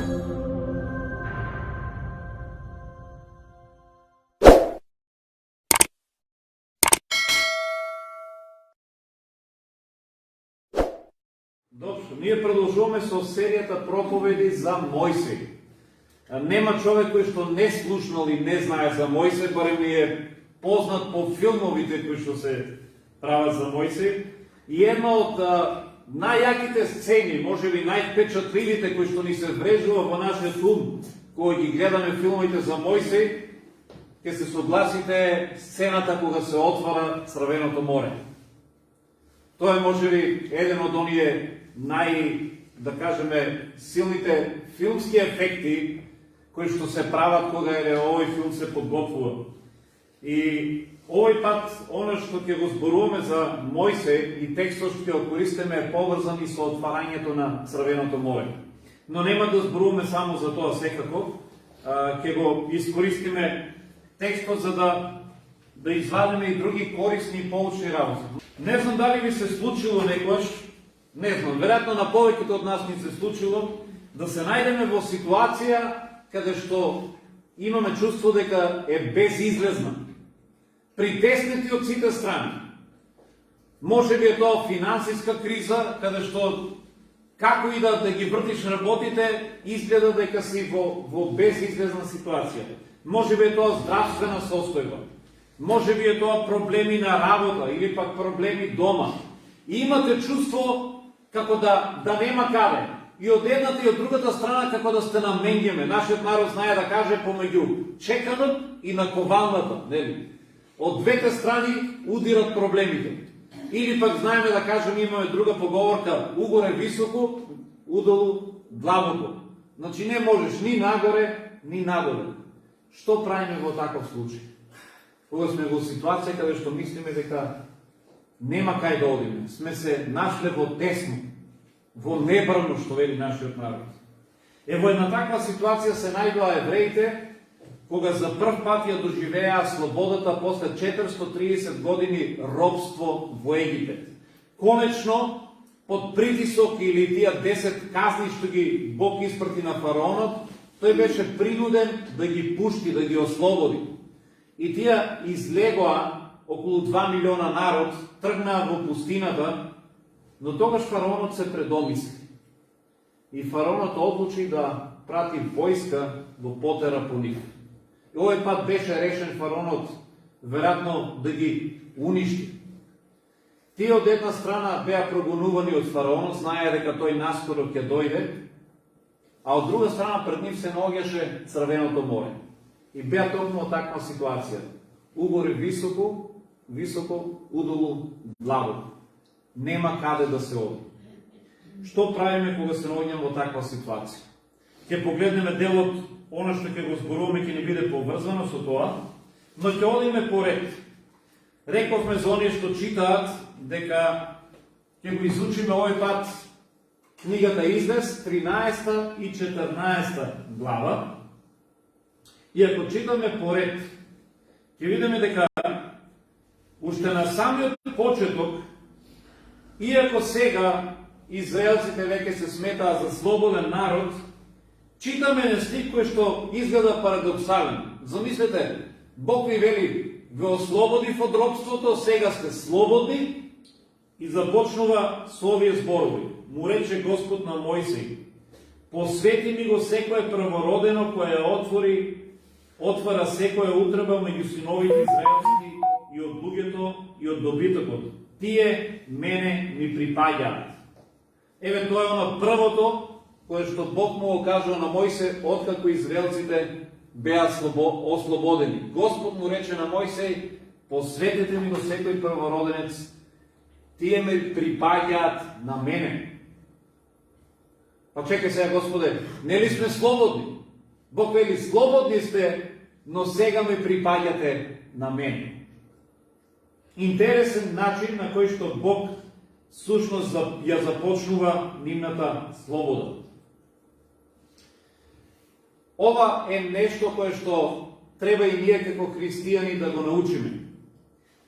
Добро, ние продолжуваме со серијата проповеди за Мојсей. Нема човек кој што не слушнал и не знае за Мојсей, барем ни е познат по филмовите кои што се прават за Мојсей. И една од најјаките сцени, можеби највпечатливите кои што ни се врежува во нашиот ум, кога ги гледаме филмовите за Мојсей, ќе се согласите сцената кога се отвара Црвеното море. Тоа е можеби еден од оние да кажеме, силните филмски ефекти кои што се прават кога овој филм се подготвува. И овој пат, оно што ќе го зборуваме за Мојсей и текстот што ќе го користиме е поврзан и со отварањето на Црвеното море. Но нема да зборуваме само за тоа секако, ќе го искористиме текстот за да извадиме и други корисни и поучни работи. Не знам дали ви се случило некојаш, не знам, веројатно на повеќето од нас ни се случило, да се најдеме во ситуација каде што имаме чувство дека е безизлезна, притеснети од сите страни. Може би е тоа финансиска криза, каде што како и да ги вртиш работите, изгледа дека си во безизлезна ситуација. Може би е тоа здравствена состојба. Може би е тоа проблеми на работа или пак проблеми дома. И имате чувство како да нема каде. И од едната и од другата страна како да сте на менѓеме. Нашиот народ знае да каже помеѓу чеканот и наковалната, нели? Од двете страни удират проблемите. Или пак знаеме да кажеме, имаме друга поговорка, угоре високо, удолу длабоко. Значи не можеш ни нагоре, ни надоле. Што правиме во таков случај? Кога сме во ситуација каде што мислиме дека нема кај да одиме, сме се нашле во тесно, во небрано, што вели нашиот народ. Во една таква ситуација се најдоа евреите, кога за прв пат ја доживеа слободата после 430 години робство во Египет. Конечно, под притисок или тие 10 казни што ги Бог испрати на фараонот, тој беше принуден да ги пушти, да ги ослободи. И тие излегоа, околу 2 милиона народ, тргнаа во пустината, но тогаш фараонот се предомисли. И фараонот одлучи да прати војска во потера по нив. И овој пат беше решен фараонот, веројатно, да ги уништи. Тие од една страна беа прогонувани од фараонот, знаеа дека тој наскоро ќе дојде, а од друга страна пред нив се наоѓаше Црвеното море. И беа токму таква ситуација. Угоре високо, високо, удолу длабоко. Нема каде да се оди. Што правиме кога се наоѓаме во таква ситуација? Ќе погледнеме делот, оно што ќе го зборуваме ќе ни биде поврзано со тоа, но ќе одиме поред. Рековме за оние што читаат дека ќе го изучиме овој пат книгата Излез, 13 и 14 глава. И ако читаме поред, ќе видиме дека уште на самиот почеток, иако сега израелците веќе се сметаа за слободен народ, читаме на стих кој што изгледа парадоксален. Замислете, Бог ви вели, ве ослободив од робството, сега сте слободни, и започнува со овие зборови. Му рече Господ на Мојсей: посвети ми го секое првородено кое отвара секоја утреба меѓу синовите израелски и од луѓето и од добитокот. Тие мене ми припаѓаат. Еве тоа е оно првото кое што Бог му го кажува на Мојсей откако израелците беа ослободени. Господ му рече на Мојсей: посветете ми го секој првороденец, тие ме припаѓаат на мене. Па чекај сега, Господе, нели сме слободни? Бог вели, слободни сте, но сега ме припаѓате на мене. Интересен начин на кој што Бог сушност ја започнува нивната слобода. Ова е нешто кое што треба и ние како христијани да го научиме.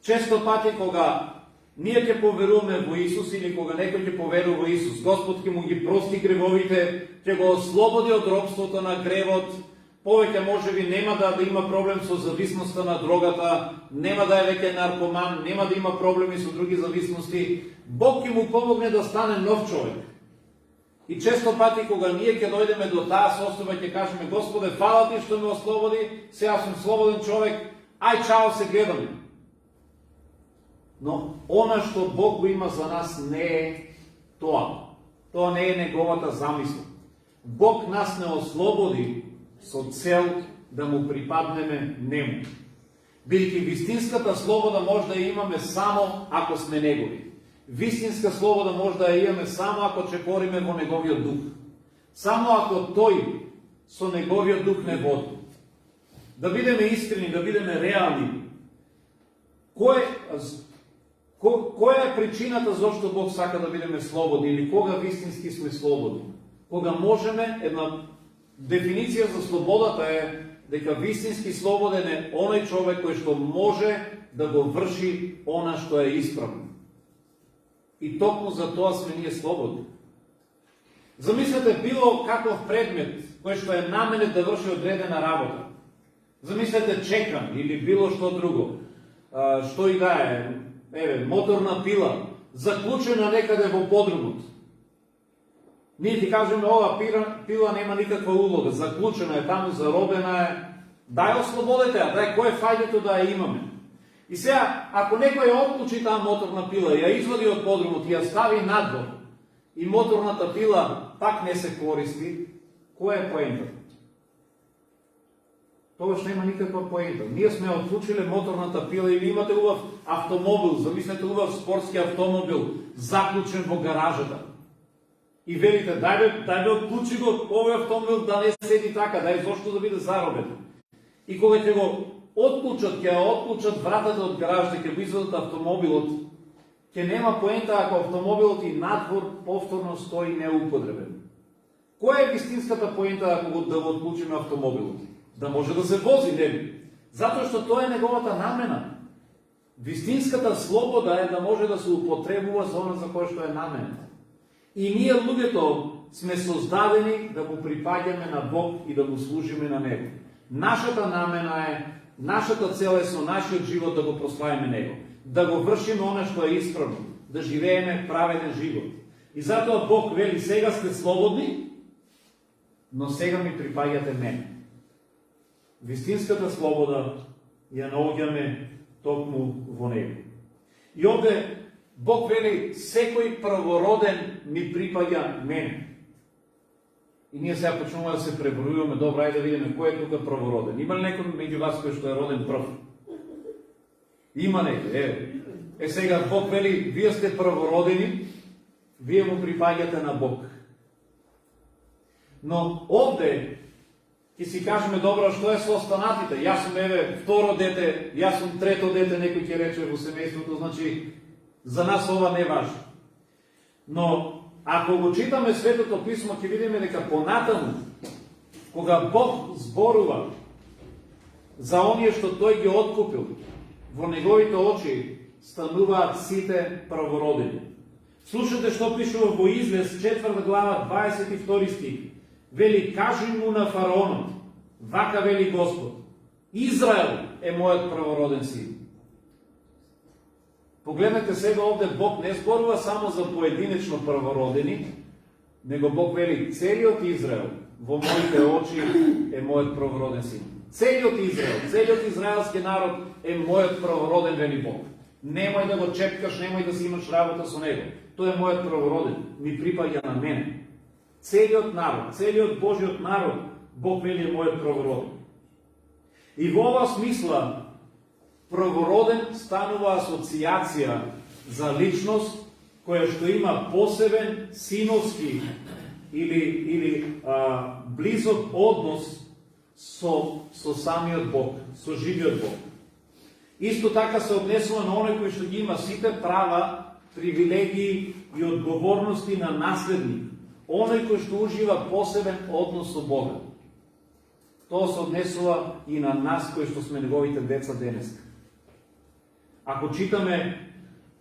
Често пати кога Ние ќе поверуваме во Исус или кога некој ќе поверува во Исус, Господ ќе му ги прости гревовите, ќе го ослободи од робството на гревот, повеќе можеби нема да има проблем со зависноста на дрогата, нема да е веќе наркоман, нема да има проблеми со други зависности. Бог ќе му помогне да стане нов човек. И често пати кога ние ќе дојдеме до таа состојба, ќе кажеме: Господе, фала ти што ме ослободи, сега сум слободен човек, ај чао, се гледаме. Но она што Бог го има за нас не е тоа. Тоа не е неговата замисла. Бог нас не ослободи со цел да му припаднеме нему. Бидејќи вистинската слобода може да ја имаме само ако сме негови. Вистинска слобода може да ја имаме само ако чекориме во неговиот дух. Само ако тој со неговиот дух не води. Да бидеме искрени, да бидеме реални. Која е причината зашто Бог сака да бидеме слободни или кога вистински сме слободни? Кога можеме, една дефиниција за слободата е дека вистински слободен е оној човек кој што може да го врши она што е исправно. И токму за тоа сме ние слободни. Замислете било каков предмет кој што е наменет да врши одредена работа. Замислете чекан или било што друго. Што и да е, моторна пила, заклучена некаде во подрумот. Ние ти кажеме, ова пила нема никаква улога, заклучена е таму, заробена е. Дај ослободете ја, дај кој е фајдето да ја имаме. И сега, ако некој ја отклучи таа моторна пила, ја извади од подрумот и ја стави надвор, и моторната пила пак не се користи, која е поентата? Тогаш нема никаква поента. Ние сме отклучиле моторната пила или имате убав автомобил, замислете убав спортски автомобил, заклучен во гаражата. И велите, дај отклучи го овој автомобил да не седи така, дај зошто да биде заробен. И кога ќе го отклучат вратата од гаражата, ќе го извадат автомобилот, ќе нема поента ако автомобилот и надвор повторно стои неупотребен. Која е вистинската поента ако да го отклучиме автомобилот? Да може да се вози, нели? Затоа што тоа е неговата намена. Вистинската слобода е да може да се употребува за она за кое што е намена. И ние луѓето сме создадени да му припаѓаме на Бог и да му служиме на Него. Нашата намена е, нашата цел е со нашиот живот да го прославиме Него. Да го вршиме она што е исправно, да живееме праведен живот. И затоа Бог вели, сега сте слободни, но сега ми припаѓате мене. Вистинската слобода ја наоѓаме токму во Него. И овде Бог вели, секој правороден ми припаѓа мене. И ние сега почнуваме да се пребројуваме, добро, ајде да видиме кој е тука правороден. Има ли некој меѓу вас кој што е роден прв? Има некој, сега Бог вели, вие сте правородени, вие му припаѓате на Бог. Но овде ќе си кажеме, добро, што е со останатите? Јас сум второ дете, јас сум трето дете, некој ќе рече во семејството, значи за нас ова не важи. Но ако го читаме Светото Писмо, ќе видиме дека понатаму, кога Бог зборува за оние што тој ги откупил, во неговите очи стануваат сите правородени. Слушате што пишува во Излез 4 глава 22 стих. Вели, кажи му на фараонот, вака вели Господ, Израел е мојот правороден син. Погледнете сега овде, Бог не зборува само за поединечно правородени, него Бог вели, целиот Израел во моите очи е мојот правороден син. Целиот Израел, целиот израелски народ е мојот правороден, вели Бог. Немој да го чепкаш, немој да си имаш работа со него. Тој е мојот правороден, ми припаѓа на мене. Целиот народ, целиот Божиот народ, Бог вели е мојот правороден. И во ова смисла, правороден станува асоциација за личност која што има посебен синовски или близок однос со самиот Бог, со живиот Бог. Исто така се однесува на оној кој што ги има сите права, привилегии и одговорности на наследник, оној кој што ужива посебен однос со Бога. Тоа се однесува и на нас кои што сме неговите деца денес. Ако читаме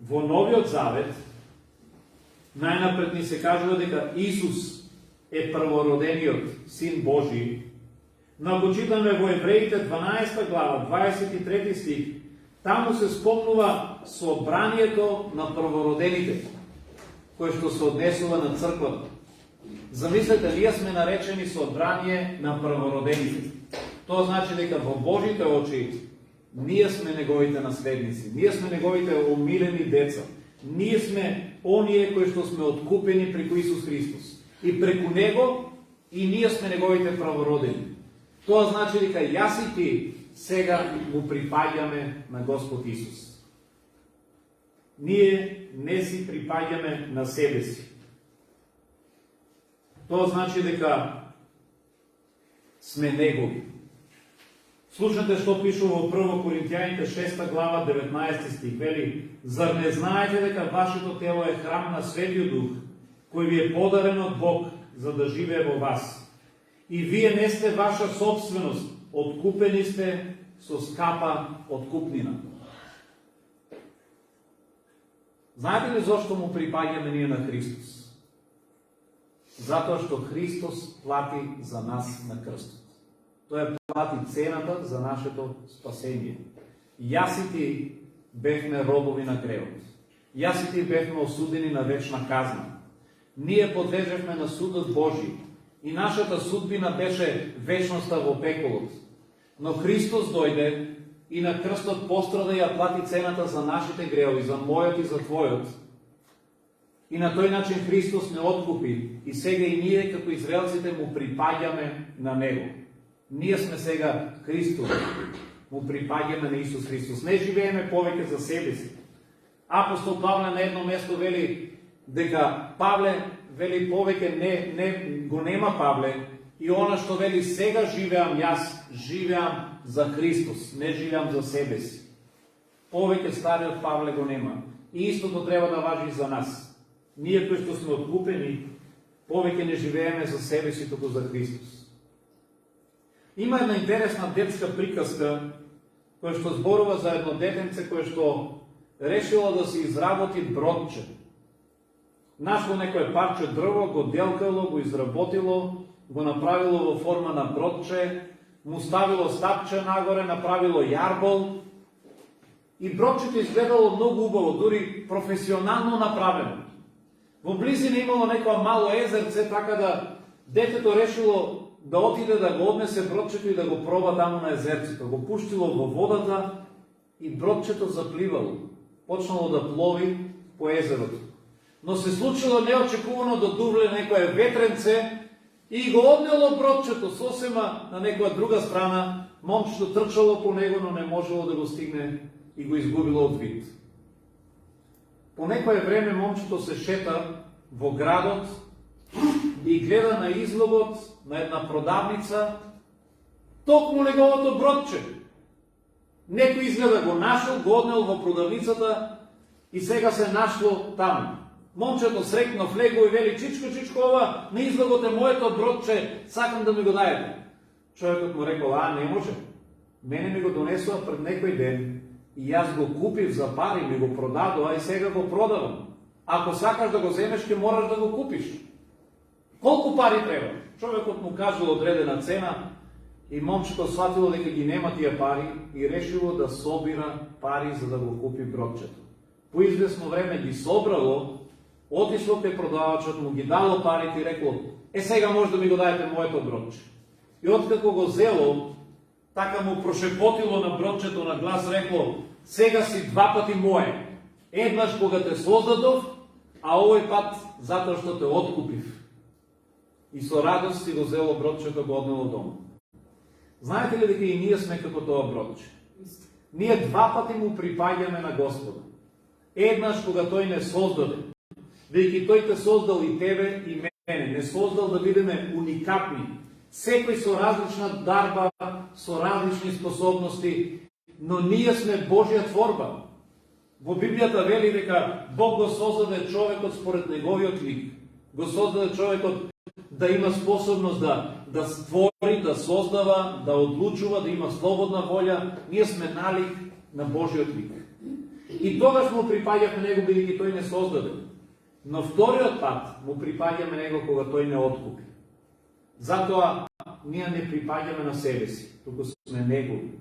Во Новиот Завет, најнапред ни се кажува дека Исус е првородениот Син Божи. Но ако читаме во Евреите 12 глава, 23 стих, таму се спомнува собранието на првородените, кое што се однесува на црквата. Замислете, ние сме наречени собрание на првородените. Тоа значи дека во Божите очи ние сме неговите наследници, ние сме неговите омилени деца. Ние сме оние кои што сме откупени преку Исус Христос. И преку Него и ние сме неговите правородени. Тоа значи дека јас и ти сега му припаѓаме на Господ Исус. Ние не си припаѓаме на себе си. Тоа значи дека сме негови. Слушате што пишува во 1 Коринтијаните 6 глава 19 стих, вели: зар не знаете дека вашето тело е храм на Светиот Дух, кој ви е подарен од Бог за да живее во вас? И вие не сте ваша собственост, откупени сте со скапа откупнина. Знаете ли зошто му припаѓаме ние на Христос? Затоа што Христос плати за нас на крстот. Тој плати цената за нашето спасение. Јас и ти бевме робови на гревот. Јас и ти бевме осудени на вечна казна. Ние подлежевме на судот Божи и нашата судбина беше вечноста во пеколот. Но Христос дојде и на крстот пострада и ја плати цената за нашите греови, за мојот и за твојот. И на тој начин Христос не откупи и сега и ние како израелците му припаѓаме на Него. Ние сме сега Христос, му припаѓаме на Исус Христос. Не живееме повеќе за себе си. Апостол Павле на едно место вели дека Павле вели повеќе не го нема Павле и она што вели сега живеам јас, живеам за Христос, не живеам за себе си. Повеќе стариот Павле го нема. И истото треба да важи за нас. Ние кои што сме откупени, повеќе не живееме за себе си, туку за Христос. Има една интересна детска приказка, која што зборува за едно детенце кое што решило да се изработи бродче. Нашло некое парче дрво, го делкало, го изработило, го направило во форма на бродче, му ставило стапче нагоре, направило јарбол и бродчето изгледало многу убаво, дури професионално направено. Во близина имало некоја мало езерце, така да детето решило да отиде да го однесе бродчето и да го проба таму на езерцето. Го пуштило во водата и бродчето запливало. Почнало да плови по езерото. Но се случило неочекувано да дувле некое ветренце и го однело бродчето сосема на некоја друга страна. Момчето трчало по него, но не можело да го стигне и го изгубило од вид. По некое време момчето се шета во градот и гледа на излогот на една продавница токму неговото бродче. Некој изгледа го нашол, го однел во продавницата и сега се нашло таму. Момчето срекно влегло и вели: чичко, ова на излогот е моето бродче, сакам да ми го дајете. Човекот му рекол: не може. Мене ми го донесува пред некој ден и јас го купив за пари, ми го продадоа и сега го продавам. Ако сакаш да го земеш, ќе мораш да го купиш. Колку пари треба? Човекот му кажал одредена цена и момчето сватило дека ги нема тие пари и решило да собира пари за да го купи бродчето. По известно време ги собрало, отишло кај продавачот, му ги дало парите и рекло: сега може да ми го дајете моето бродче. И откако го зело, така му прошепотило на бродчето на глас, рекло: сега си два пати мое. Еднаш кога те создадов, а овој пат затоа што те откупив. И со радост си го зело бродчето, го однело дома. Знаете ли дека и ние сме како тоа бродче? Ние два пати му припаѓаме на Господа. Еднаш кога тој не создаде, веќе тој те создал и тебе и мене, не создал да бидеме уникатни, секој со различна дарба, со различни способности, но ние сме Божја творба. Во Библијата вели дека Бог го создаде човекот според неговиот лик. Го создаде човекот да има способност да створи, да создава, да одлучува, да има слободна волја. Ние сме налик на Божиот лик. И тогаш му припаѓавме него, бидејќи тој не создаде. Но вториот пат му припаѓаме него кога тој не откупи. Затоа ние не припаѓаме на себе си, туку сме негови.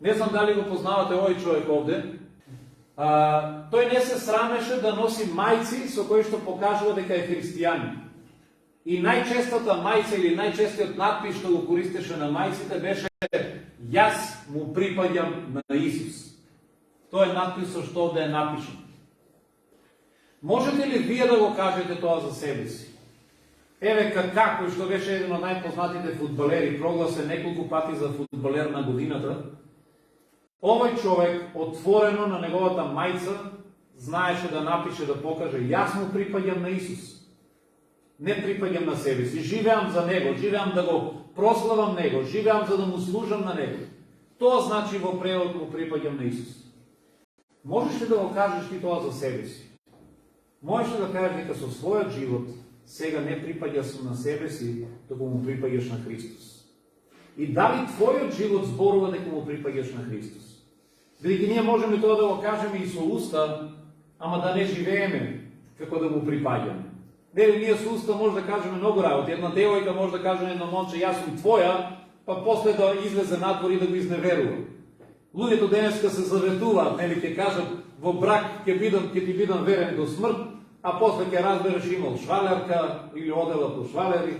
Не знам дали го познавате овој човек овде. Тој не се срамеше да носи мајци со кои што покажува дека е христијанин. И најчестата мајца или најчестиот надпис што го користеше на мајците беше "Јас му припаѓам на Исус". Тоа е надпис со што овде е напишано. Можете ли вие да го кажете тоа за себе си? Еве Кака, што беше еден од најпознатите фудбалери, прогласен неколку пати за фудбалер на годината, овој човек отворено на неговата мајца знаеше да напише, да покаже "Јас му припаѓам на Исус". Не припаѓам на себе си, живеам за него, живеам да го прославам него, живеам за да му служам на него. Тоа значи во превод му припаѓам на Исус. Можеш ли да го кажеш ти тоа за себе си? Можеш ли да кажеш дека со својот живот сега не припаѓаш на себе си, туку му припаѓаш на Христос? И дали твојот живот зборува дека му припаѓаш на Христос? Бидејќи ние можеме тоа да го кажеме и со уста, ама да не живееме како да му припаѓаме. Нели, ние со уста може да кажеме многу работи. Една девојка може да каже на едно момче "Јас сум твоја", па после да излезе надвор и да го изневерува. Луѓето денеска се заветуваат, нели, ќе кажат во брак ќе ти бидам верен до смрт, а после ќе разбереш имал швалерка или одела по швалери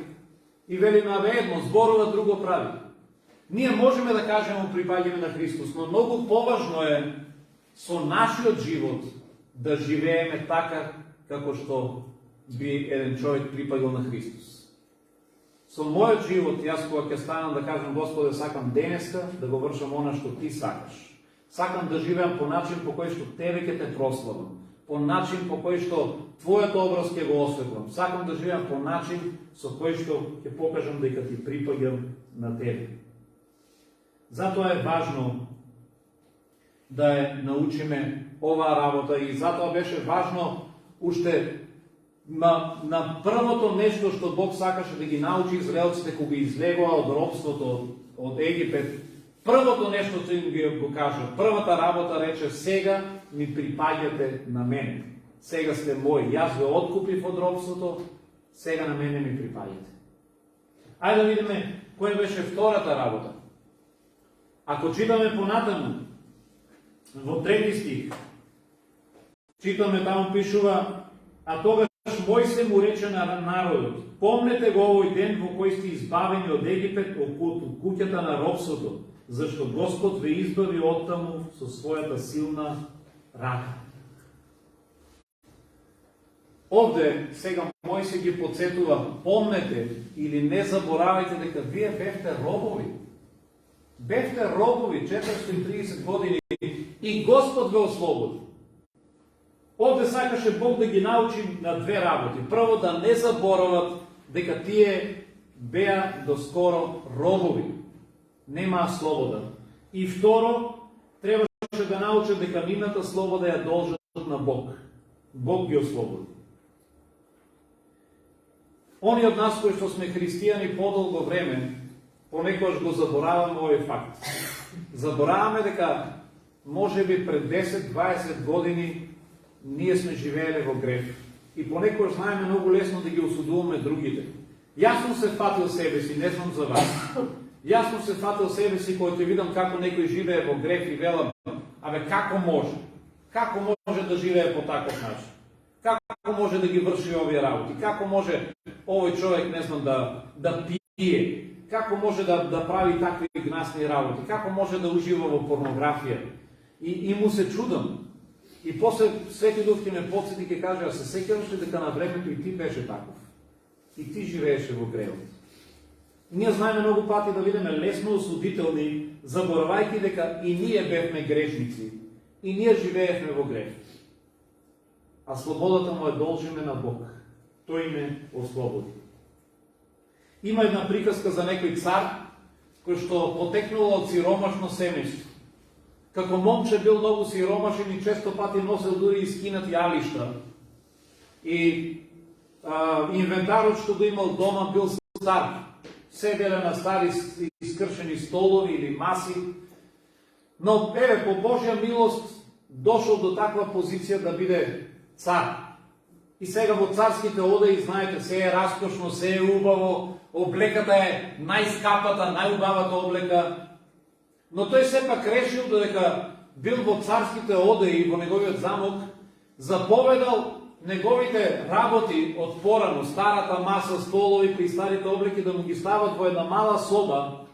и велиме едно зборува, друго прави. Ние можеме да кажеме му припаѓаме на Христос, но многу поважно е со нашиот живот да живееме така како што би еден човек припаѓал на Христос. Со мојот живот, јас кога ќе станам да кажам Господе, сакам денеска да го вршам она што ти сакаш. Сакам да живеам по начин по кој што тебе ќе те прославам, по начин по кој што твојот образ ќе го осветлам. Сакам да живеам по начин со кој што ќе покажам дека ти припаѓам на тебе. Затоа е важно да ја научиме оваа работа и затоа беше важно уште на првото нешто што Бог сакаше да ги научи израелците кога излегоа од робството од Египет. Првото нешто што им го кажа, првата работа рече: "Сега ми припаѓате на мене. Сега сте мои. Јас ве откупив од робството, сега на мене ми припаѓате." Ајде да видиме која беше втората работа. Ако читаме понатаму, во 3 стих, читаме таму пишува: "А тогаш Мојсе му рече на народот: Помнете го овој ден во кој сте избавени од Египет, од куќата на робството, зашто Господ ве избави оттаму со својата силна рака." Овде сега Мојсе ги подсетува: помнете или не заборавајте дека вие бевте робови. Бевте робови 430 години и Господ ве ослободи. Овде сакаше Бог да ги научи на две работи. Прво, да не заборават дека тие беа доскоро робови, немаа слобода. И второ, требаше да научат дека нивната слобода ја должат на Бог. Бог ги ослободи. Они од нас кои што сме христијани подолго време, понекогаш го забораваме овој факт. Забораваме дека можеби пред 10-20 години ние сме живееле во греф. И понекогаш знаеме многу лесно да ги осудуваме другите. Јас сум се фатил себе си, не знам за вас. Јас сум се фатил себе си кога ќе видам како некој живее во греф и велам: "Абе, како може? Како може да живее по таков начин? Како може да ги врши овие работи? Како може овој човек, не знам, да пие? Како може да прави такви гнасни работи? Како може да ужива во порнографија?" И му се чудам. И после Свети Дух ќе ме подсети, ќе каже: "А се сеќаваш ли дека на времето и ти беше таков? И ти живееше во гревот?" Ние знаеме многу пати да бидеме лесно осудителни, заборавајќи дека и ние бевме грешници, и ние живеевме во грев. А слободата му ја должиме на Бог. Тој ме ослободи. Има една приказка за некој цар кој што потекнул од сиромашно семејство. Како момче бил многу сиромашен и често пати носел дури и скинати алишта. И инвентарот што го имал дома бил стар. Седеле на стари искршени столови или маси. Но, по Божја милост, дошол до таква позиција да биде цар. И сега во царските одеи, знаете, се е раскошно, се е убаво, облеката е најскапата, најубавата облека, но тој сепак решил додека бил во царските одеи, во неговиот замок, заповедал неговите работи од порано, старата маса, столови при старите облеки да му ги стават во една мала соба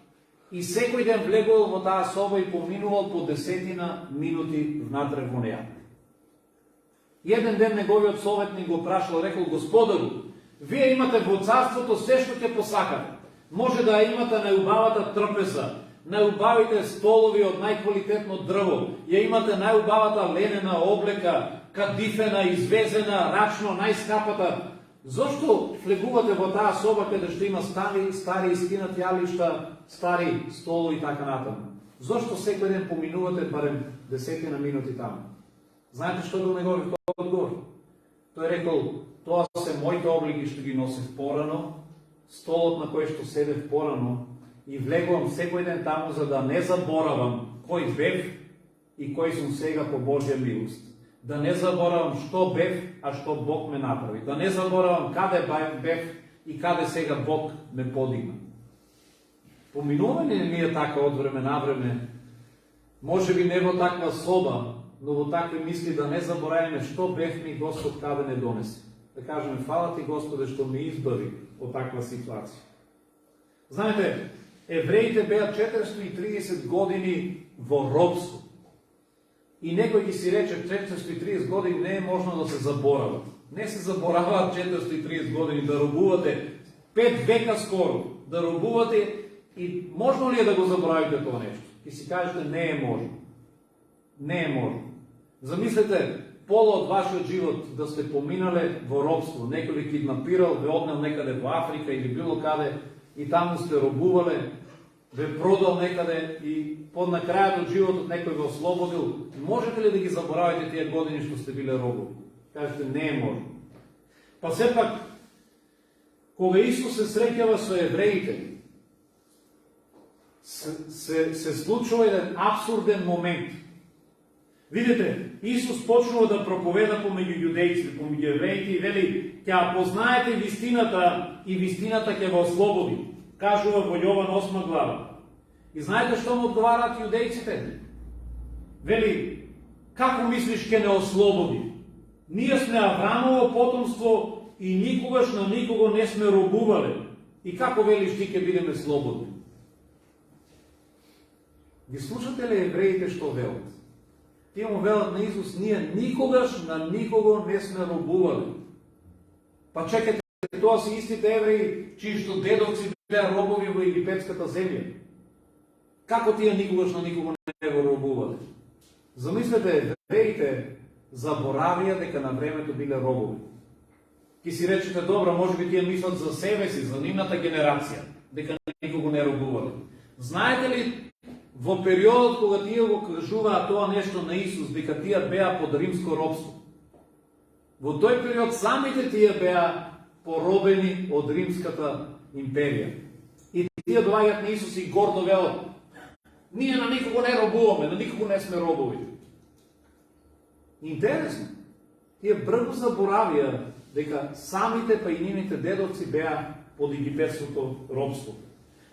и секој ден влегувал во таа соба и поминувал по 10 минути внатре во неја. Еден ден неговиот советник го прашал, рекол: Господару, вие имате во царството се што ќе посакате. Може да имате најубавата трпеза, најубавите столови од најквалитетно дрво, ја имате најубавата ленена облека, кадифена, извезена, рачно, најскапата. Зошто влегувате во таа соба каде што има стари искинати јалишта, стари столови и така натаму? Зошто секој ден поминувате барем 10 минути таму? Знаете што бил неговиот одговор? Тој рекол: тоа се моите облики што ги носев порано, столот на кој што седев порано, и влегувам секој ден таму за да не заборавам кој бев и кој сум сега по Божја милост. Да не заборавам што бев, а што Бог ме направи. Да не заборавам каде бев и каде сега Бог ме подигна. Поминуваме ли ние така од време на време? Може би не во таква соба, но во такви мисли да не забораваме што бевме и Господ каде не донесе. Да кажеме: фала ти, Господе, што ме избави од таква ситуација. Знаете, евреите беа 430 години во робство. И некој ги си рече: 430 години не е можно да се заборават. Не се забораваат 430 години да робувате 5 века скоро, да робувате и можно ли е да го заборавите тоа нешто? И си кажете: не е можно. Не е можно. Замислете, пола од вашиот живот да сте поминале во робство, некој ви киднапирал, ве однел некаде во Африка или било каде и таму сте робувале, ве продал некаде и под на крајот од животот некој ве ослободил. Можете ли да ги заборавите тие години што сте биле робови? Кажете: не е можно. Па сепак, кога Исус се среќава со евреите, се случува еден абсурден момент. Видите, Исус почнува да проповеда помеѓу јудејците, помеѓу евреите и вели: ќе познаете вистината и вистината ќе ве ослободи. Кажува во Јован 8 глава. И знаете што му одговараат јудејците? Вели: како мислиш ќе не ослободи? Ние сме Аврамово потомство и никогаш на никого не сме робувале. И како велиш ти ќе бидеме слободни? Ги слушате ли евреите што велат? Тие му велат на Исус: ние никогаш на никого не сме робувале. Па чекайте, тоа се истите евреи чии што дедовци беа робови во египетската земја. Како тие никогаш на никого не го робувале? Замислете, евреите заборавија дека на времето биле робови. Ки си речете: добро, може би тие мислат за себе си, за нивната генерација, дека никого не робувале. Знаете ли, во периодот кога тие го кажуваат тоа нешто на Исус, дека тие беа под римско робство, во тој период самите тие беа поробени од римската империја. И тие доаѓаат на Исус и гордо велат: ние на никого не робуваме, на никого не сме робови. Интересно, тие брзо заборавија дека самите па и нивните дедовци беа под египетското робство.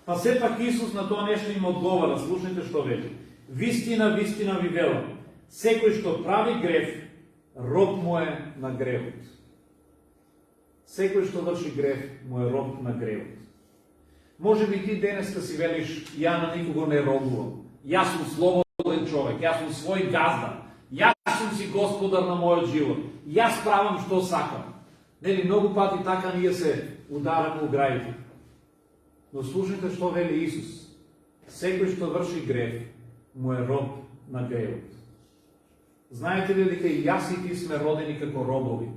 Па сепак Исус на тоа нешто им одговара. Слушайте што вели: вистина, вистина ви велам, секој што прави грев, роб му е на гревот. Секој што врши грев, му е роб на гревот. Може би ти денеска си велиш: ја на никого не робувам, јас сум слободен човек, јас сум свој газда, јас сум си господар на мојот живот, јас правам што сакам. Нели, многу пати така ние се удараме у граите. Но слушайте што вели Исус: секој што врши грев, му е роб на гревот. Знаете ли дека и јас и ти сме родени како робови?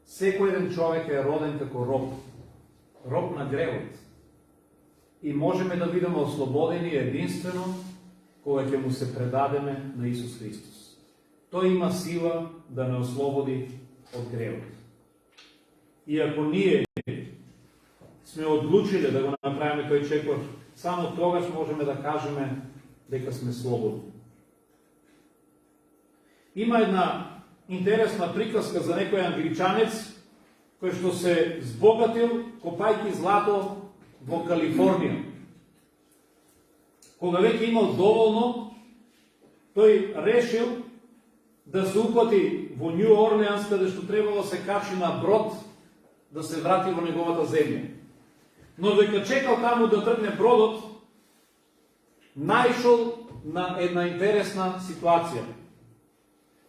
Секој еден човек е роден како роб. Роб на гревот. И можеме да бидеме ослободени единствено кога ќе му се предадеме на Исус Христос. Тој има сила да не ослободи од гревот. И ако ние сме одлучиле да го направиме тој чекор, само тогаш можеме да кажеме дека сме слободни. Има една интересна приказка за некој англичанец кој што се збогатил копајки злато во Калифорнија. Кога веќе имал доволно, тој решил да се упати во Нью Орлеанс, каде што требало се качи на брод да се врати во неговата земја. Но додека чекал таму да тргне бродот, наишол на една интересна ситуација.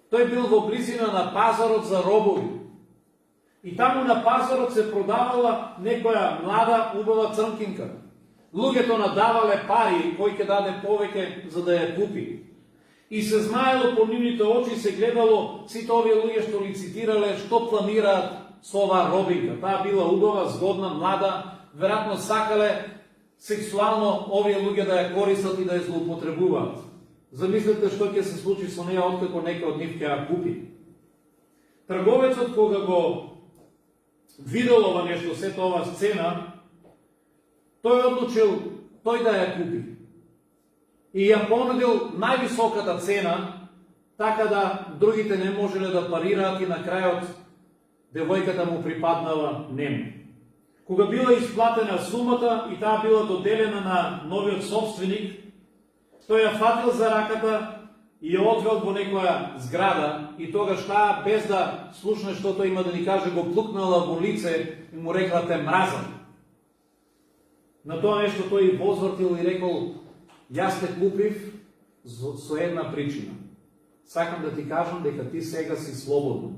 Тој бил во близина на пазарот за робови. И таму на пазарот се продавала некоја млада, убава црнкинка. Луѓето надавале пари, кој ќе даде повеќе за да ја купи. И се знаело по нивните очи, се гледало сите овие луѓе што лицитирале, што планираат со оваа робинка. Таа била убава, згодна, млада, веројатно сакале сексуално овие луѓе да ја користат и да ја злоупотребуваат. Замислете што ќе се случи со неја откако некој од нив ќе ја купи. Трговецот кога го видел ова нешто, сета ова сцена, тој одлучил тој да ја купи. И ја понудил највисоката цена, така да другите не можеле да парираат и на крајот девојката му припаднала нему. Кога била исплатена сумата и таа била доделена на новиот собственик, тој ја фатил за раката и ја одвел во некоја зграда и тогаш таа, без да слушне што тој има да ни каже, го плукнала во лице и му рекла: те мразам. На тоа нешто тој и возвртил и рекол: јас те купив со една причина. Сакам да ти кажам дека ти сега си слободна.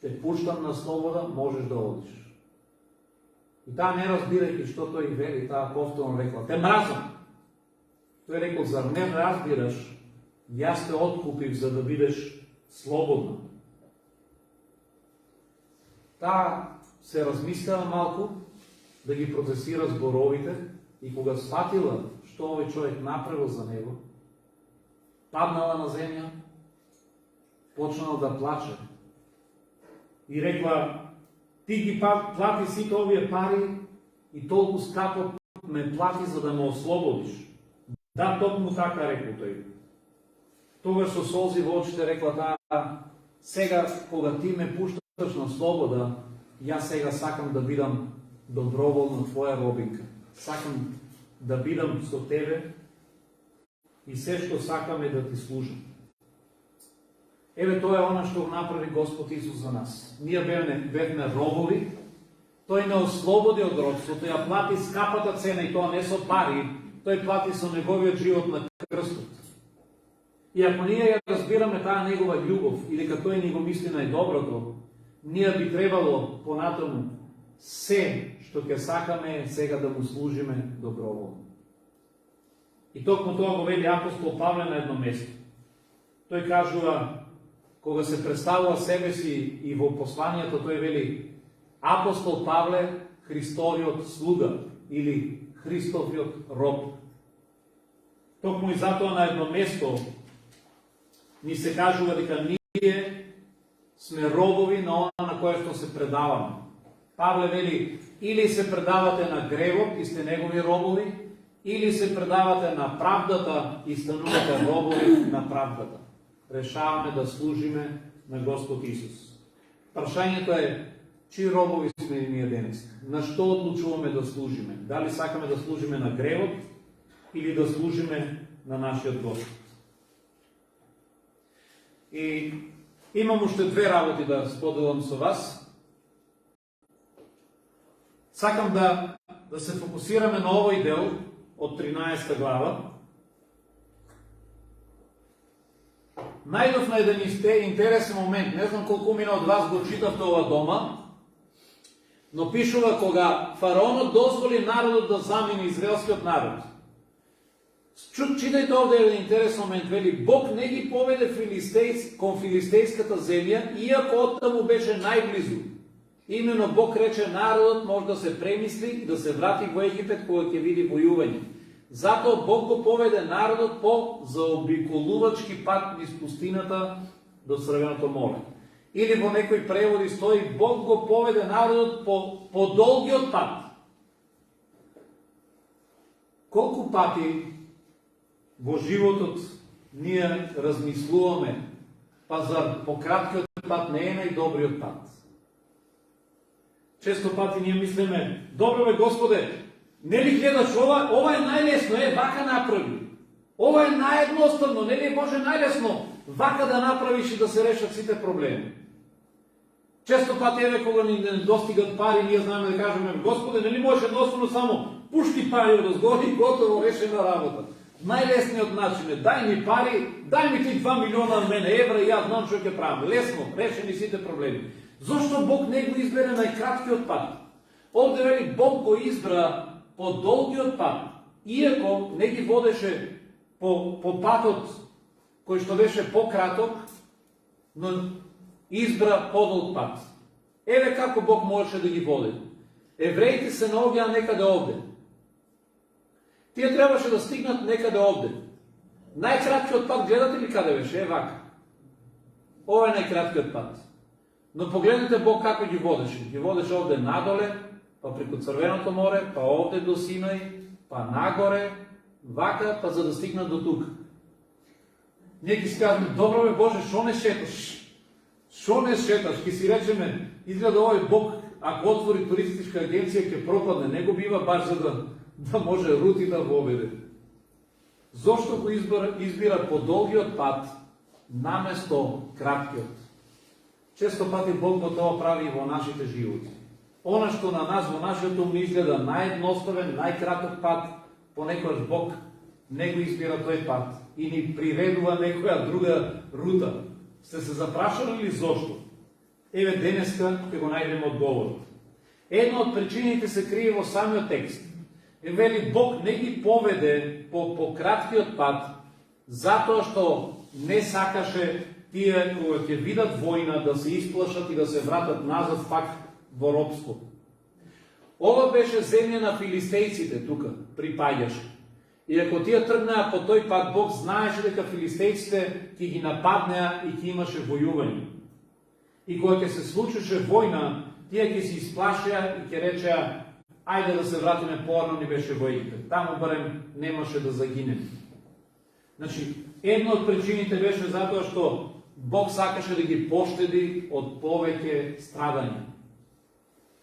Те пуштам на слобода, можеш да одиш. И таа, не разбирајќи што тој вели, таа повторно рекла: те мразам. Тој рекол: зар не разбираш, јас те откупив за да бидеш слободна. Таа се размислила малку да ги процесира зборовите и кога сфатила што овој човек направил за него, паднала на земја, почнала да плаче и рекла: ти ги плати сите овие пари и толку скапо ме плати за да ме ослободиш. Да, токму така рекол тој. Тогаш со солзи во очите рекла таа: сега кога ти ме пушташ на слобода, јас сега сакам да бидам доброволно твоја робинка. Сакам да бидам со тебе и се што сакам е да ти служам. Еве, тоа е она што го направи Господ Исус за нас. Ние бевме робови, тој не ослободи од робството, ја плати скапата цена, и тоа не со пари, тој плати со неговиот живот на крстот. И ако ние ја разбираме таа негова љубов и дека тој ни го мисли најдоброто, ние би требало понатаму се што ќе сакаме сега да му служиме доброволно. И токму тоа го вели апостол Павле на едно место. Тој кажува, кога се представува себе си и во посланието, тој вели: апостол Павле, Христовиот слуга или Христовиот роб. Токму и затоа на едно место ни се кажува дека ние сме робови на она на кое што се предаваме. Павле вели: или се предавате на гревот и сте негови робови, или се предавате на правдата и станувате робови на правдата. Решаваме да служиме на Господ Исус. Прашањето е: чии робови сме и ние денес? На што одлучуваме да служиме? Дали сакаме да служиме на гревот или да служиме на нашиот Господ? И имам уште две работи да споделам со вас. Сакам да се фокусираме на овој дел од 13 глава. Најдов на еден интересен момент. Не знам колку мина од вас го читавте ова дома, но пишува кога фараонот дозволи народот да замине израелскиот народ. Читајте овде еден интересен момент. Вели: Бог не ги поведе кон филистејската земја, иако оттаму беше најблизу. Имено Бог рече: народот може да се премисли и да се врати во Египет кога ќе види војување. Затоа Бог го поведе народот по заобиколувачки пат низ пустината до Црвеното море. Или во некои преводи стои: Бог го поведе народот по долгиот пат. Колку пати во животот ние размислуваме, Па зар пократкиот пат не е најдобриот пат? Често пати ние мислиме, добро бе Господе, нели гледаш ова е најлесно, вака направи. Ова е наједноставно, нели може најлесно вака да направиш и да се решат сите проблеми. Често пати кога ни не достигат пари, ние знаеме да кажеме, Господе, нели може едноставно само пушти пари од озгоре и готово решена работа. Најлесниот начин е, дај ми пари, дај ми ти 2 милиона на мене евра и јас знам што ќе правам. Лесно, решени сите проблеми. Зошто Бог не го избере најкраткиот пат? Овде вели Бог го избра по долгиот пат, иако не ги водеше по патот кој што беше пократок, но избра подолг пат. Еве како Бог можеше да ги води. Евреите се наоѓаа некаде овде. Тие требаше да стигнат некаде овде. Најкраткиот пат, гледате ли каде беше? Вака. Ова е најкраткиот пат. Но погледнете Бог како ги водеше. Ги водеше овде надоле, па преку Црвеното море, па овде до Синај, па нагоре, вака, па за да стигнат до тука. Ние ги скажеме, добро бе Боже, шо не шеташ? Шо не шеташ? Ки си речеме, изгледа овој Бог, ако отвори туристичка агенција, ќе пропадне. Не го бива баш за да може рути да воведе. Зошто го избира по долгиот пат, наместо краткиот? Често пати Бог го тоа прави и во нашите животи. Она што на нас во нашиот ум изгледа наједноставен, најкраток пат, понекогаш Бог не го избира тој пат и ни приведува некоја друга рута. Сте се запрашали ли зошто? Еве денеска ќе го најдеме одговорот. Една од причините се крие во самиот текст. Вели Бог не ги поведе по краткиот пат, затоа што не сакаше тие кога ќе видат војна да се исплашат и да се вратат назад пак во робство. Ова беше земја на филистејците тука, припаѓаше. И ако тие тргнаа по тој пат, Бог знаеше дека филистејците ќе ги нападнеа и ќе имаше војување. И кога ќе се случеше војна, тие ќе се исплашеа и ќе речеа, ајде да се вратиме порано, ни беше во Египет. Таму барем немаше да загинеме. Значи, една од причините беше затоа што Бог сакаше да ги поштеди од повеќе страдања.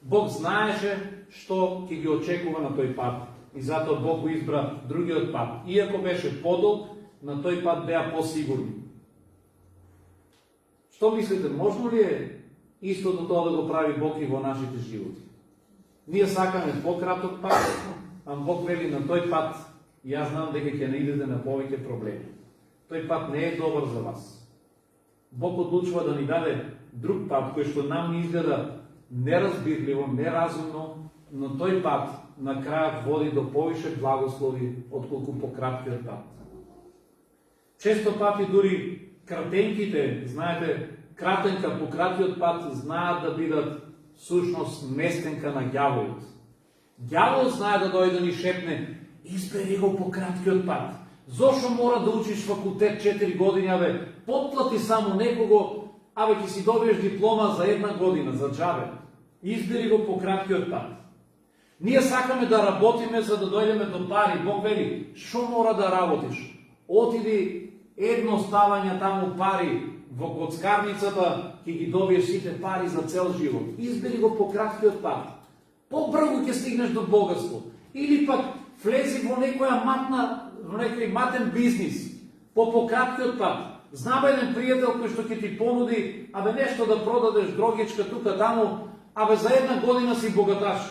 Бог знаеше што ќе ги очекува на тој пат. И затоа Бог го избра другиот пат. Иако беше подолг, на тој пат беа посигурни. Што мислите, можно ли е истото тоа да го прави Бог и во нашите животи? Ние сакаме пократок пат, а Бог вели на тој пат, и јас знам дека ќе наидете на повеќе проблеми. Тој пат не е добар за вас. Бог одлучува да ни даде друг пат, кој што нам ни изгледа неразбирливо, неразумно, но тој пат на крајот води до повише благослови, отколку пократкиот пат. Често пати дури кратенките, знаете, кратенка по краткиот пат знаат да бидат сушност местенка на ѓаволот. Ѓавол знае да дојде да ни шепне, избери го по краткиот пат. Зошто мора да учиш факултет 4 години, абе, потплати само некого, абе, ќе си добиеш диплома за 1 година, за џабе. Избери го по краткиот пат. Ние сакаме да работиме за да дојдеме до пари. Бог вели, шо мора да работиш? Отиди едно ставање таму пари во коцкарницата, ќе ги добиеш сите пари за цел живот. Избери го по краткиот пат. Побрзо ќе стигнеш до богатство. Или пак влези во некоја некој матен бизнис по краткиот пат. Знам еден пријател кој што ќе ти понуди, абе нешто да продадеш, дрогичка тука таму, абе за 1 година си богаташ.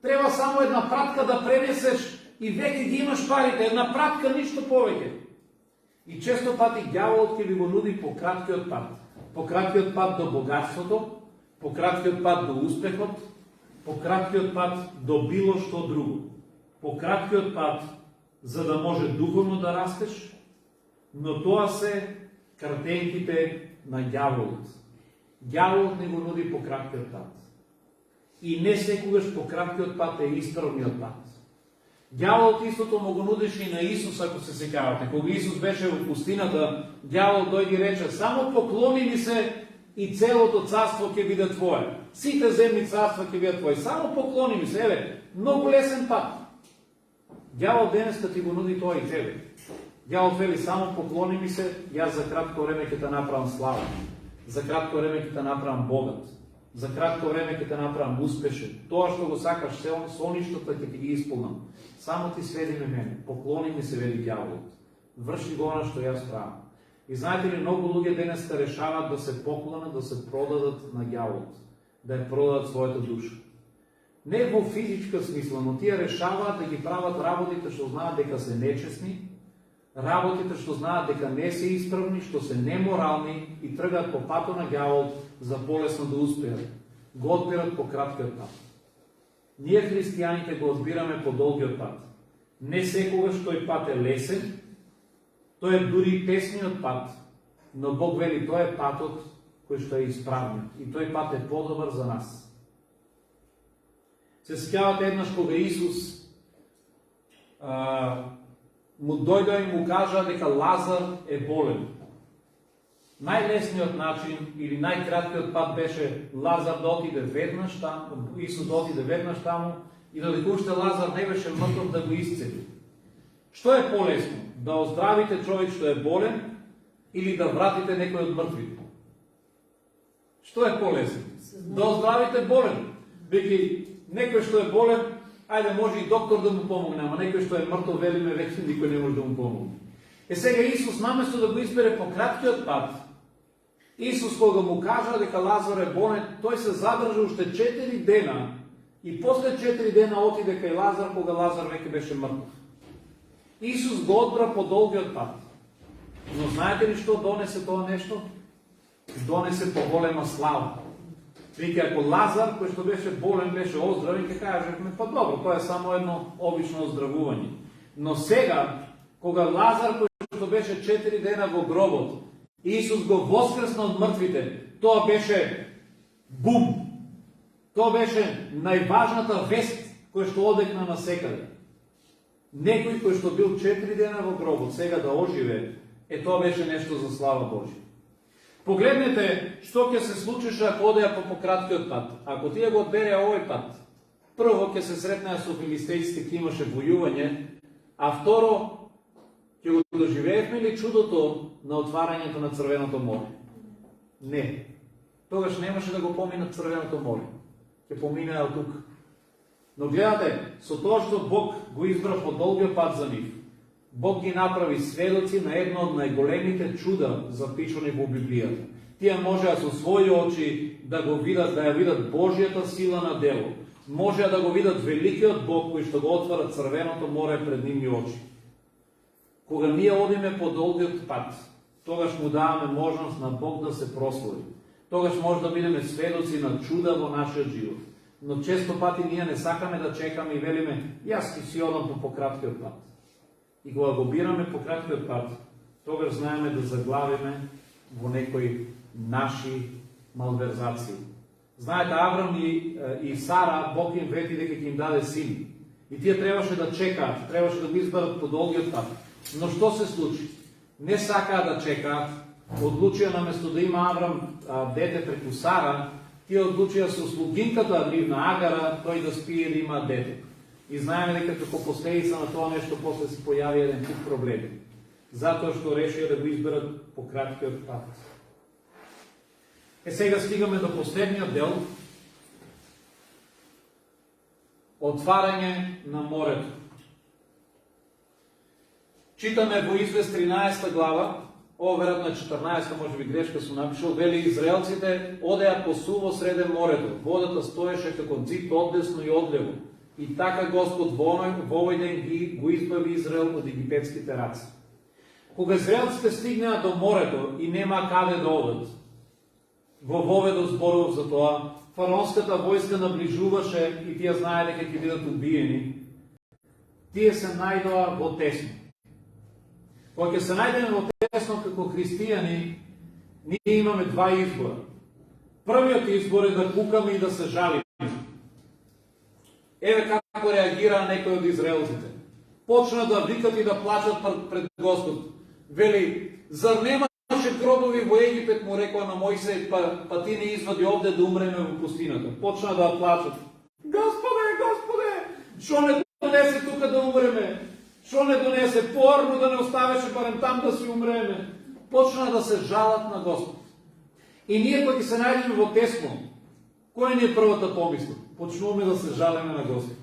Треба само една пратка да пренесеш и веќе ги имаш парите. Една пратка, ништо повеќе. И често пати ѓаволот ќе ви го нуди по краткиот пат. По краткиот пат до богатството, по краткиот пат до успехот, по краткиот пат до било што друго. По краткиот пат за да може духовно да растеш, но тоа се кратенките на ѓаволот. Ѓаволот не го нуди по краткиот пат. И не секогаш по краткиот пат е исправниот пат. Ѓаволот истото му го нудеше и на Исус, ако се сеќавате. Кога Исус беше во пустината, ѓавол дојде и рече, само поклони ми се и целото царство ќе биде твое. Сите земни царства ќе бидат твои. Само поклони ми се. Еве, многу лесен пат. Ѓавол денеска ти го нуди тоа и тебе. Дявол вели само поклони ми се, јас за кратко време ќе те направам слава. За кратко време ќе те направам богат. За кратко време ќе те направам успешен. Тоа што го сакаш, со ништата ќе ти ги исполнам. Само ти следи ме мене, поклони ми се, вели дяволот. Врши го она што јас правам. И знаете ли, многу луѓе денеска решават да се поклонат, да се продадат на дяволот, да ја продадат својата душа. Не во физичка смисла, но тие решаваат да ги прават работите што знаат дека се нечестни, работите што знаат дека не се исправни, што се неморални и тргаат по патот на дявол за полесно да успеат. Го одбират по краткиот пат. Ние христијаните го одбираме по долгиот пат. Не секогаш тој пат е лесен, тој е дури и тесниот пат, но Бог вели тој е патот кој што е исправниот и тој пат е подобар за нас. Се сеќавате еднаш кога Исус му дојде и му кажа дека Лазар е болен. Најлесниот начин или најкраткиот пат беше Лазар да отиде веднаш таму, Исус да отиде веднаш таму и додека уште Лазар не беше мртов да го исцели. Што е полесно? Да оздравите човек што е болен или да вратите некој од мртвите? Што е полесно? Да оздравите болен. Веќе некој што е болен, ајде може и доктор да му помогне, ама некој што е мртов, велиме, веќе никој не може да му помогне. Сега Исус наместо да го избере по краткиот пат, Исус кога му кажа дека Лазар е болен, тој се задржа уште 4 дена и после 4 дена отиде кај Лазар кога Лазар веќе беше мртов. Исус го одбра по долгиот пат. Но знаете ли што донесе тоа нешто? Донесе поголема слава. Веќе ако Лазар, кој што беше болен, беше оздравен, ќе кажеме, па добро, тоа е само едно обично оздравување. Но сега, кога Лазар, кој што беше 4 дена во гробот, Исус го воскресна од мртвите, тоа беше бум. Тоа беше најважната вест која што одекна насекаде. Некој кој што бил 4 дена во гробот, сега да оживе, тоа беше нешто за слава Божја. Погледнете што ќе се случише ако одеа по краткиот пат. Ако тие го одбереа овој пат, прво ќе се сретнеа со филистејците, ќе имаше војување, а второ ќе го доживеевме ли чудото на отварањето на Црвеното море? Не. Тогаш немаше да го поминат Црвеното море. Ќе поминеа од тук. Но гледате, со тоа што Бог го избра по долгиот пат за нив, Бог ги направи сведоци на едно од најголемите чуда запишани во Библијата. Тие можеа со своји очи да го видат, да ја видат Божјата сила на дело. Можеа да го видат великиот Бог кој што го отвара Црвеното море пред нивни очи. Кога ние одиме по долгиот пат, тогаш му даваме можност на Бог да се прослави. Тогаш може да бидеме сведоци на чуда во нашиот живот. Но често пати ние не сакаме да чекаме и велиме, јас ќе си одам по краткиот пат. И кога го бираме по краткиот пат, тогаш знаеме да заглавиме во некои наши малверзации. Знаете, Аврам и Сара, Бог им вети дека ќе им даде син. И тие требаше да чекаат, требаше да го изберат по долгиот пат. Но што се случи? Не сакаа да чекаат, одлучија наместо да има Аврам дете преку Сара, тие одлучија со слугинката нивна Агара, тој да спие да има дете. И знаеме дека како последица на тоа нешто после се појави еден куп проблеми. Затоа што решија да го изберат по краткиот пат. Сега стигаме до последниот дел. Отварање на морето. Читаме во Извест 13 глава, ова веројатно е 14, може би грешка сум напишал, вели израелците одеа по суво среде морето, водата стоеше како ѕид одесно и одлево. И така Господ во овој ден го избави Израел од египетските раци. Кога израелците стигнаа до морето и нема каде да одат, во Воведот зборував за тоа, фараонската војска наближуваше и тие знае дека ќе бидат убиени. Тие се најдоа во тесно. Кога ќе се најдеме во тесно како христијани, ние имаме два избора. Првиот избор е да кукаме и да се жалиме. Еве како реагираа некои од израелците. Почна да викат и да плачат пред Господ. Вели, зар немаше гробови во Египет, му рекоа на Мојсей, па ти не извади овде да умреме во пустината. Почна да плачат. Господе, Господе, шо не донесе тука да умреме? Шо не донесе порно да не оставеше барем там да си умреме. Почна да се жалат на Господ. И ние пък се найдем во тесно. Коя ни е првата помисла? Почнуваме да се жалеме на Господ.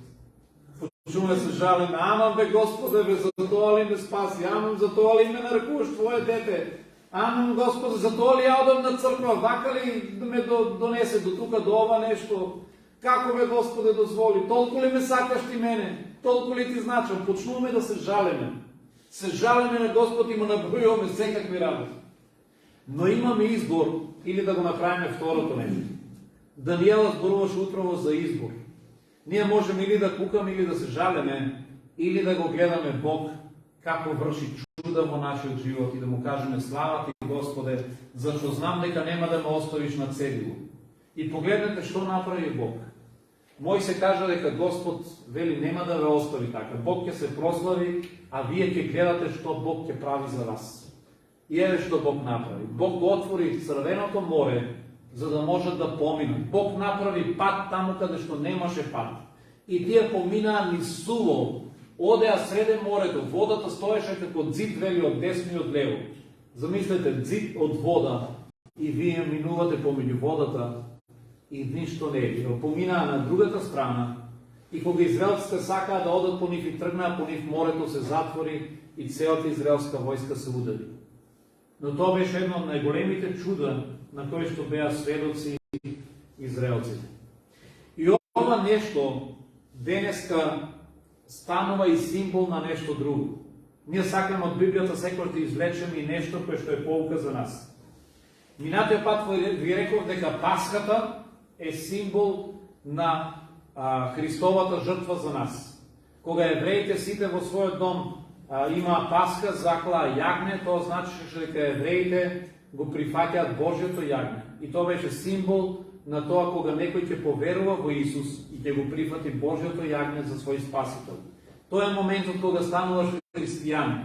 Почнуваме да се жалеме, амам бе Господе, бе, за тоа ли ме спаси, амам за тоа ли ме нарекуваш твое дете, амам Господе, за тоа ли ја одам на црква, вака ли да ме донесе до тука, до ова нешто, како бе Господе дозволи, толку ли ме сакаш ти мене, толку ли ти значам, почнуваме да се жалеме. Се жалеме на Господ и му набројуваме секакви работи. Но имаме избор, или да го направим второто нещо. Даниела зборуваше утрово за избор. Ние можем или да кукаме, или да се жалеме, или да го гледаме Бог, како врши чуда во нашиот живот и да му кажеме слава ти, Господе, зашто знам дека нема да ме оставиш на цедило. И погледнете што направи Бог. Мој се кажа дека Господ вели нема да ве остави така. Бог ќе се прослави, а вие ќе гледате што Бог ќе прави за вас. И еве што Бог направи. Бог го отвори Црвеното море, за да можат да поминат. Бог направи пат таму каде што немаше пат. И тие поминаа низ суво, одеа среде морето, водата стоеше како ѕид, вели, од десно и од лево. Замислете, ѕид од вода и вие минувате помеѓу водата и ништо не е. Поминаа на другата страна и кога израелците сакаа да одат по нив и тргнаа по нив, морето се затвори и целата израелска војска се удари. Но тоа беше едно од најголемите чуда на кои што беа сведоци израелците. И ова нешто денеска станува и символ на нешто друго. Ние сакаме од Библијата секој да извлечеме и нешто кое што е поука за нас. Минатиот пат ви реков дека Пасхата е символ на Христовата жртва за нас. Кога евреите сите во својот дом има Пасха, заклаа јагне, тоа значеше дека евреите го прифаќаат Божјото јагне. И тоа беше символ на тоа кога некој ќе поверува во Исус и ќе го прифати Божјото јагне за свој спасител. Тоа е моментот кога стануваш христијанин.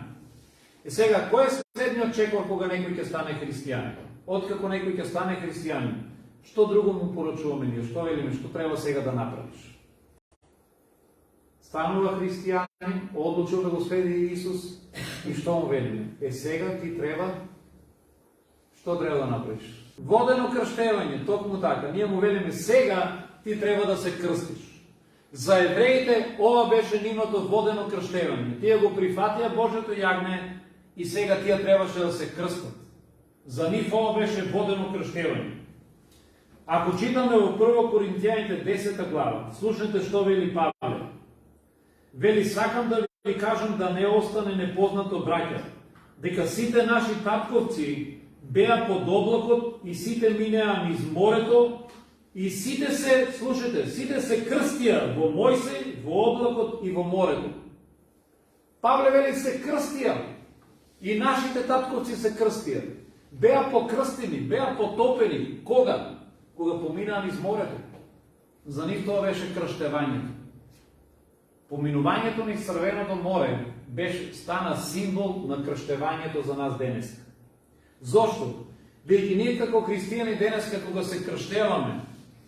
И сега, кој е следниот чекор кога некој ќе стане христијанин? Откако некој ќе стане христијанин, што друго му порачуваме ние? Што велиме? Што треба сега да направиш? Станува христијанин, одлучил да го следи Исус и што му велиме? Сега ти треба, што треба да направиш? Водено крштевање, токму така. Ние му велиме сега ти треба да се крстиш. За евреите ова беше нивното водено крштевање. Тие го прифатија Божјото јагне и сега тие требаше да се крстат. За нив ова беше водено крштевање. Ако читаме во 1 Коринтијаните 10 глава, слушнете што вели Павле. Вели, сакам да ви кажам да не остане непознато, браќа, дека сите наши татковци беа под облакот и сите минеа низ морето и сите се, слушайте, сите се крстија во Мојсей, во облакот и во морето. Павле вели се крстија и нашите татковци се крстија. Беа покрстени, беа потопени. Кога? Кога поминаа низ морето. За нив тоа беше крштевањето. Поминувањето низ Црвеното море стана символ на крштевањето за нас денеска. Зошто? Бидејќи ние како христијани денеска кога се крштеваме,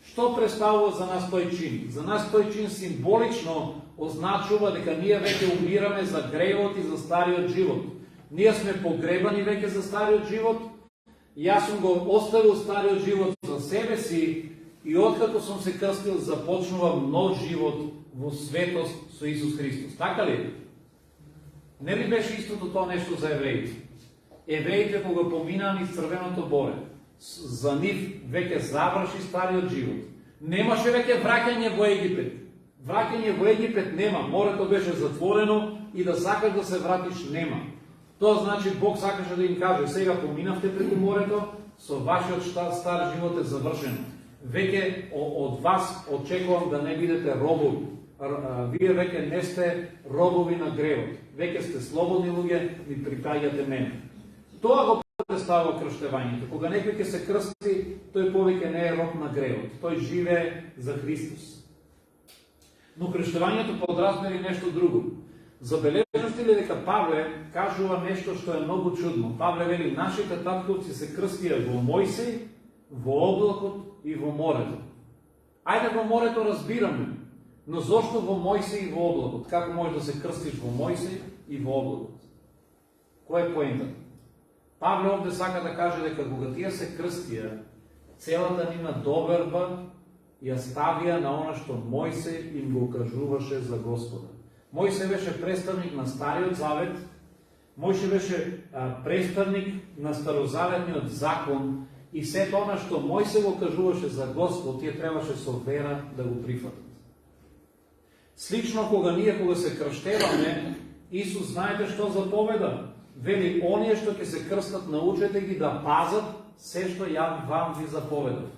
што представува за нас тој чин? За нас тој чин символично означува дека ние веќе умираме за гревот и за стариот живот. Ние сме погребани веќе за стариот живот. Јас сум го оставил стариот живот за себе си и откако сум се крстил, започнувам нов живот во светост со Исус Христос. Така ли? Не ли беше истото тоа нешто за евреите? Евреите кога поминаа низ Црвеното море, за нив веќе заврши стариот живот. Немаше веќе враќање во Египет. Враќање во Египет нема. Морето беше затворено и да сакаш да се вратиш нема. Тоа значи Бог сакаше да им каже, сега поминавте преку морето, со вашиот стар живот е завршен. Веќе од вас очекувам да не бидете робови. Вие веќе не сте робови на гревот. Веќе сте слободни луѓе, ми припаѓате мене. Тоа го представува крштевањето. Кога некој ќе се крсти, тој повеќе не е роб на гревот. Тој живее за Христос. Но крштевањето подразбери нешто друго. Забележите ли дека Павле кажува нешто што е многу чудно? Павле вели, нашите татковци се крстија во Мојсей, во облакот и во морето. Ајде во морето разбираме. Но зошто во Мојсей и во облакот? Како можеш да се крстиш во Мојсей и во облакот? Кој е поентата? Павле овде сака да каже дека кога тие се крстија, целата нивна доверба ја ставија на она што Мојсей им го кажуваше за Господа. Мојсей беше представник на Стариот Завет, Мојсей беше представник на Старозаветниот закон и сето она што Мојсей го кажуваше за Господ, тие требаше со вера да го прифатат. Слично кога се крштеваме, Исус знаете што заповеда? Вели, оние што ќе се крстат, научете ги да пазат се што ја вам ви заповедав.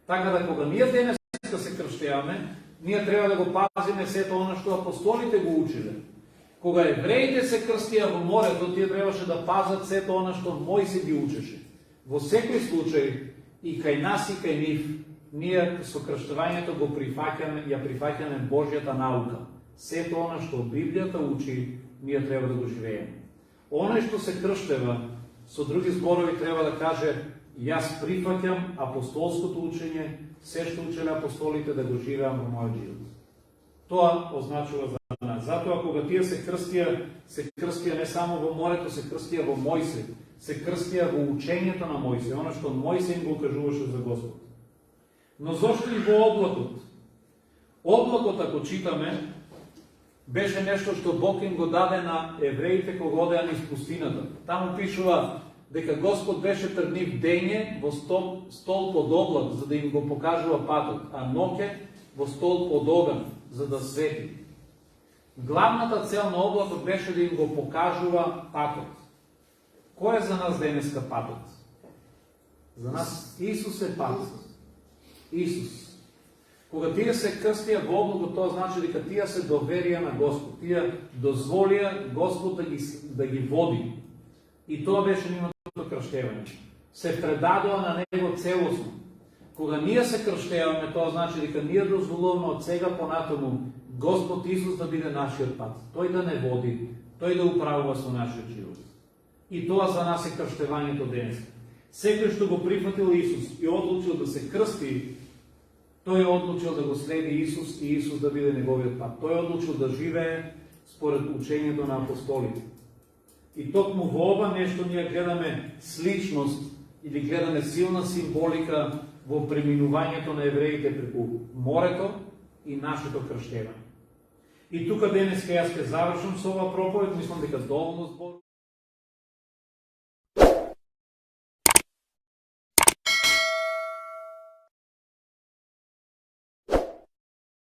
Така да кога денес се крштеваме, ние треба да го пазиме сето она што апостолите го училе. Кога евреите се крстија во морето, тие требаше да пазат сето она што Мојсей ги учеше. Во секој случај, и кај нас и кај нив, ние со крштевањето го прифаќаме Божјата наука. Сето она што Библијата учи, ние треба да го живееме. Оној што се крштева, со други зборови треба да каже, јас прифаќам апостолското учење, се што учеле апостолите да го живеам во мојот живот. Тоа означува за нас. Затоа кога тие се крстија не само во морето, се крстија во Мојсей, се крстија во учењето на Мојсей, оно што Мојсей им го кажуваше за Господ. Но зошто и во облакот? Облакот, ако читаме, беше нешто што Бог им го даде на евреите кога одеа низ пустината. Таму пишува дека Господ беше пред нив дење во столп од облак, за да им го покажува патот, а ноќе во столп од оган, за да свети. Главната цел на облакот беше да им го покажува патот. Кој е за нас денеска патот? За нас Исус е патот. Исус. Кога тие се крстија во облакот, тоа значи дека тие се доверија на Господ. Тие дозволија Господ да ги води. И тоа беше нивното крштевање. Се предадоа на Него целосно. Кога ние се крштеваме, тоа значи дека ние дозволуваме од сега понатаму Господ Исус да биде нашиот пат. Тој да не води, тој да управува со нашиот живот. И тоа за нас е крштевањето денес. Секој што го прифатил Исус и одлучил да се крсти, тој е одлучил да го следи Исус и Исус да биде неговиот пат. Тој е одлучил да живее според учењето на апостолите. И токму во ова нешто ние гледаме сличност или гледаме силна символика во преминувањето на евреите преку морето и нашето крштевање. И тука денес јас ќе завршам со ова проповед, мислам дека доволно збор